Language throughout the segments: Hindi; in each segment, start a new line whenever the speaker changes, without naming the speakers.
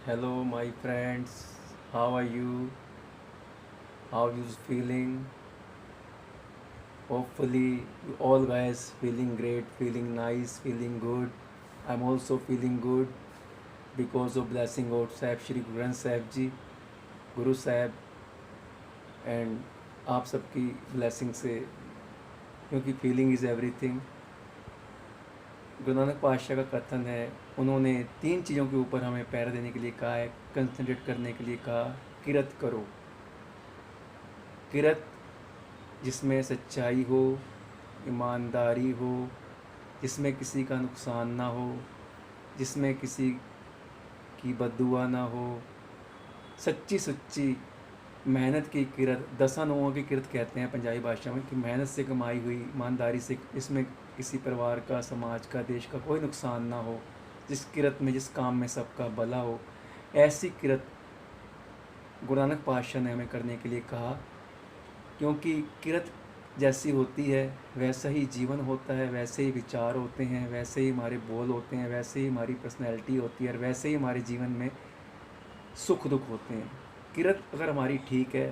Hello, my friends. How are you? How you feeling? Hopefully, you all guys feeling great, feeling nice, feeling good. I'm also feeling good because of blessing of Sahib Shri Guru Granth Sahib Ji, Guru Sahib, and आप सबकी ब्लेसिंग से, क्योंकि feeling is everything. Guru Nanak पातशाह का कथन है, उन्होंने 3 चीज़ों के ऊपर हमें पैर देने के लिए कहा है, कंसंट्रेट करने के लिए कहा। किरत करो, किरत जिसमें सच्चाई हो, ईमानदारी हो, जिसमें किसी का नुकसान ना हो, जिसमें किसी की बद्दुआ ना हो, सच्ची सच्ची मेहनत की किरत, दसानुओं की किरत कहते हैं पंजाबी भाषा में, कि मेहनत से कमाई हुई, ईमानदारी से, इसमें किसी परिवार का, समाज का, देश का कोई नुकसान ना हो, जिस किरत में, जिस काम में सबका भला हो, ऐसी किरत गुरु नानक पातशाह ने हमें करने के लिए कहा। क्योंकि किरत जैसी होती है वैसा ही जीवन होता है, वैसे ही विचार होते हैं, वैसे ही हमारे बोल होते हैं, वैसे ही हमारी पर्सनैलिटी होती है, और वैसे ही हमारे जीवन में सुख दुख होते हैं। किरत अगर हमारी ठीक है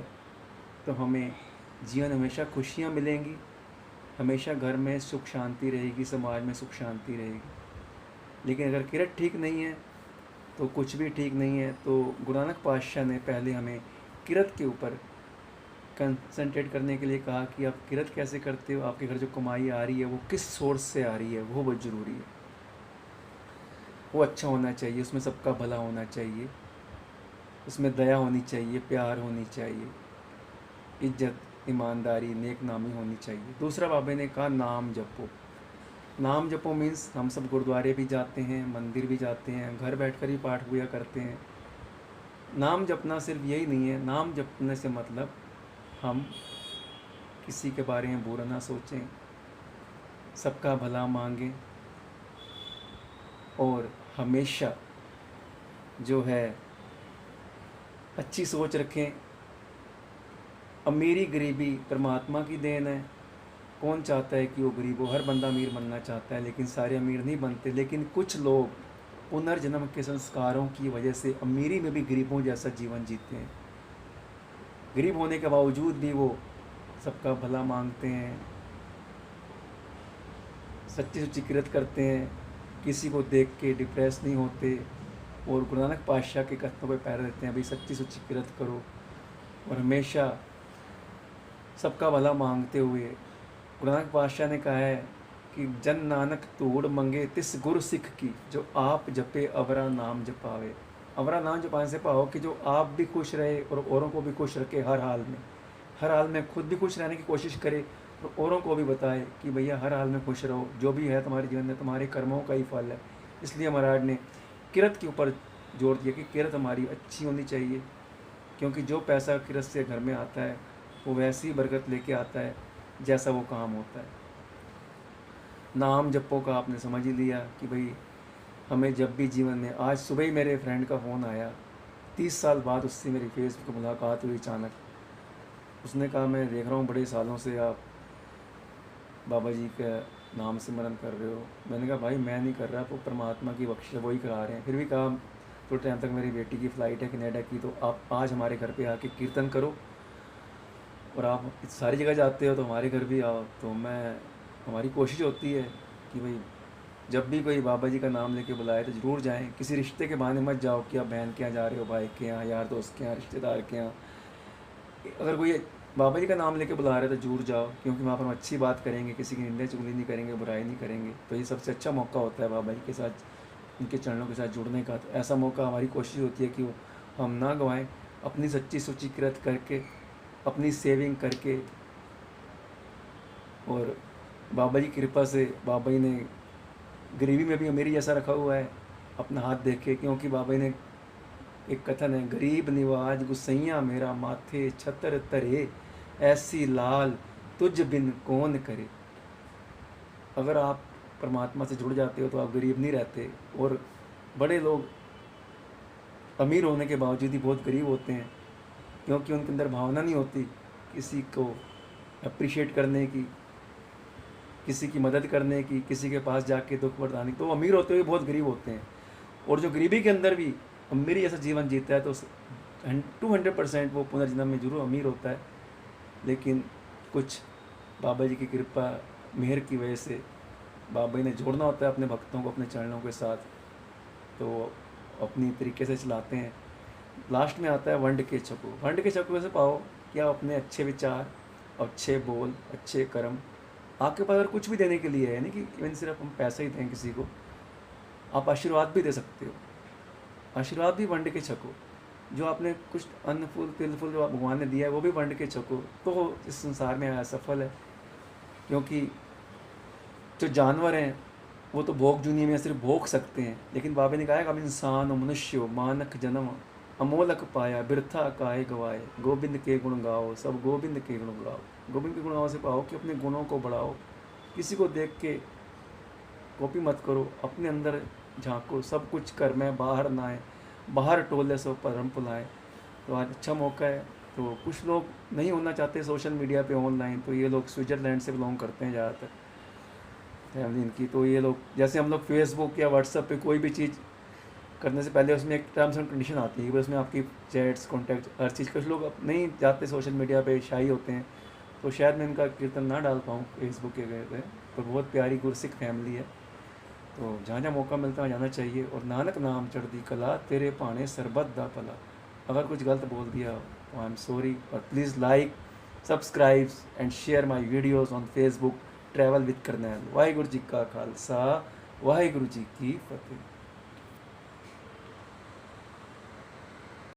तो हमें जीवन हमेशा खुशियाँ मिलेंगी, हमेशा घर में सुख शांति रहेगी, समाज में सुख शांति रहेगी। लेकिन अगर किरत ठीक नहीं है तो कुछ भी ठीक नहीं है। तो गुरु नानक पातशाह ने पहले हमें किरत के ऊपर कंसंट्रेट करने के लिए कहा कि आप किरत कैसे करते हो, आपके घर जो कमाई आ रही है वो किस सोर्स से आ रही है, वो बहुत ज़रूरी है। वो अच्छा होना चाहिए, उसमें सबका भला होना चाहिए, उसमें दया होनी चाहिए, प्यार होनी चाहिए, इज्जत, ईमानदारी, नेक नामी होनी चाहिए। दूसरा बाबा ने कहा नाम जपो। नाम जपो मीन्स हम सब गुरुद्वारे भी जाते हैं, मंदिर भी जाते हैं, घर बैठकर ही पाठ पूजा करते हैं। नाम जपना सिर्फ यही नहीं है। नाम जपने से मतलब हम किसी के बारे में बुरा ना सोचें, सबका भला मांगें, और हमेशा जो है अच्छी सोच रखें। अमीरी गरीबी परमात्मा की देन है। कौन चाहता है कि वो गरीब हो? हर बंदा अमीर बनना चाहता है, लेकिन सारे अमीर नहीं बनते। लेकिन कुछ लोग पुनर्जन्म के संस्कारों की वजह से अमीरी में भी गरीबों जैसा जीवन जीते हैं। गरीब होने के बावजूद भी वो सबका भला मांगते हैं, सच्ची सच्ची किरत करते हैं, किसी को देख के डिप्रेस नहीं होते, और गुरु नानक पातशाह के कथनों पर पैर देते हैं, भाई सच्ची सच्ची किरत करो, और हमेशा सबका भला मांगते हुए। गुरु नानक पातशाह ने कहा है कि जन नानक तूड़ मंगे तिस गुरु सिख की, जो आप जपे अवरा नाम जपावे। अवरा नाम जपाने से पाओ कि जो आप भी खुश रहे और औरों को भी खुश रखे, हर हाल में। हर हाल में खुद भी खुश रहने की कोशिश करे और औरों को भी बताए कि भैया हर हाल में खुश रहो, जो भी है तुम्हारे जीवन में तुम्हारे कर्मों का ही फल है। इसलिए महाराज ने किरत के ऊपर जोर दिया कि किरत हमारी अच्छी होनी चाहिए, क्योंकि जो पैसा किरत से घर में आता है वो वैसी बरकत लेके आता है जैसा वो काम होता है। नाम जपो का आपने समझ ही लिया कि भाई हमें जब भी जीवन में, आज सुबह ही मेरे फ्रेंड का फ़ोन आया, 30 साल बाद उससे मेरी फेसबुक पर मुलाकात हुई अचानक। उसने कहा मैं देख रहा हूँ बड़े सालों से आप बाबा जी का नाम सिमरन कर रहे हो। मैंने कहा भाई मैं नहीं कर रहा, वो परमात्मा की बख्शिश है, वही करा रहे हैं। फिर भी कहा थोड़े टाइम तक मेरी बेटी की फ़्लाइट है कनाडा की, तो आप आज हमारे घर पे आके कीर्तन करो, और आप सारी जगह जाते हो तो हमारे घर भी आओ। तो हमारी कोशिश होती है कि भाई जब भी कोई बाबा जी का नाम लेके बुलाए तो ज़रूर जाएं। किसी रिश्ते के बहाने मत जाओ कि आप बहन के यहाँ जा रहे हो, भाई के यहाँ, यार दोस्त के यहाँ, रिश्तेदार के यहाँ। अगर कोई बाबा जी का नाम लेके बुला रहे तो जरूर जाओ, क्योंकि वहाँ पर हम अच्छी बात करेंगे, किसी की निंदा चुगली नहीं करेंगे, बुराई नहीं करेंगे। तो ये सबसे अच्छा मौका होता है बाबा जी के साथ, उनके चरणों के साथ जुड़ने का। तो ऐसा मौका हमारी कोशिश होती है कि हम ना गंवाएं, अपनी सच्ची सुची कृत करके, अपनी सेविंग करके, और बाबा जी की कृपा से बाबा जी ने गरीबी में भी अमीरी जैसा रखा हुआ है अपना हाथ देख के। क्योंकि बाबा जी ने एक कथन है, गरीब निवाज गुसैया मेरा माथे छतर तरे, ऐसी लाल तुझ बिन कौन करे। अगर आप परमात्मा से जुड़ जाते हो तो आप गरीब नहीं रहते। और बड़े लोग अमीर होने के बावजूद ही बहुत गरीब होते हैं, क्योंकि उनके अंदर भावना नहीं होती किसी को अप्रिशिएट करने की, किसी की मदद करने की, किसी के पास जाके दुख बताने की। तो वो अमीर होते हुए बहुत गरीब होते हैं। और जो गरीबी के अंदर भी अमीरी जैसा जीवन जीता है तो 200% वो पुनर्जन्म में जरूर अमीर होता है, लेकिन कुछ बाबा जी की कृपा मेहर की वजह से बाबा जी ने जोड़ना होता है अपने भक्तों को अपने चरणों के साथ, तो वो अपनी तरीके से चलाते हैं। लास्ट में आता है वंड के छको। वंड के छको से पाओ कि आप अपने अच्छे विचार, अच्छे बोल, अच्छे कर्म, आपके पास अगर कुछ भी देने के लिए है, यानी कि इवन सिर्फ हम पैसे ही दें किसी को, आप आशीर्वाद भी दे सकते हो। आशीर्वाद भी वंड के छको। जो आपने कुछ अन्न फूल तिल फूल जो भगवान ने दिया है वो भी वंड के छको, तो इस संसार में आया सफल है। क्योंकि जो जानवर हैं वो तो भोग दुनिया में सिर्फ भोग सकते हैं, लेकिन बाबा ने कहा कि अब इंसान और मनुष्य हो, मानक जन्म अमोलक पाया, बिरथा काहे गवाए, गोविंद के गुण गाओ, सब गोविंद के गुण गाओ। गोविंद के गुण गाओ से पाओ कि अपने गुणों को बढ़ाओ, किसी को देख के कॉपी मत करो, अपने अंदर झांको, सब कुछ कर मैं बाहर ना आए, बाहर टोले सो परम पुलाए। तो आज अच्छा मौका है। तो कुछ लोग नहीं होना चाहते सोशल मीडिया पे ऑनलाइन, तो ये लोग स्विट्ज़रलैंड से बिलोंग करते हैं ज़्यादातर फैमिली इनकी। तो ये लोग जैसे हम लोग फेसबुक या व्हाट्सएप पे कोई भी चीज़ करने से पहले उसमें एक टर्म्स एंड कंडीशन आती है कि उसमें आपकी चैट्स कॉन्टैक्ट हर चीज़। कुछ लोग नहीं जाते सोशल मीडिया पे, शाही होते हैं, तो शायद मैं इनका कीर्तन ना डाल पाऊँ फेसबुक के गए पे। तो बहुत प्यारी गुरसिख फैमिली है, तो जहाँ जहाँ मौका मिलता है जाना चाहिए। और नानक नाम चढ़ती कला, तेरे पाने सरबत दा भला। अगर कुछ गलत बोल दिया तो आई एम सॉरी, और please like, subscribe and share my videos on Facebook travel with Karnail. Waheguru ji का खालसा, वाहिगुरु जी की फतेह।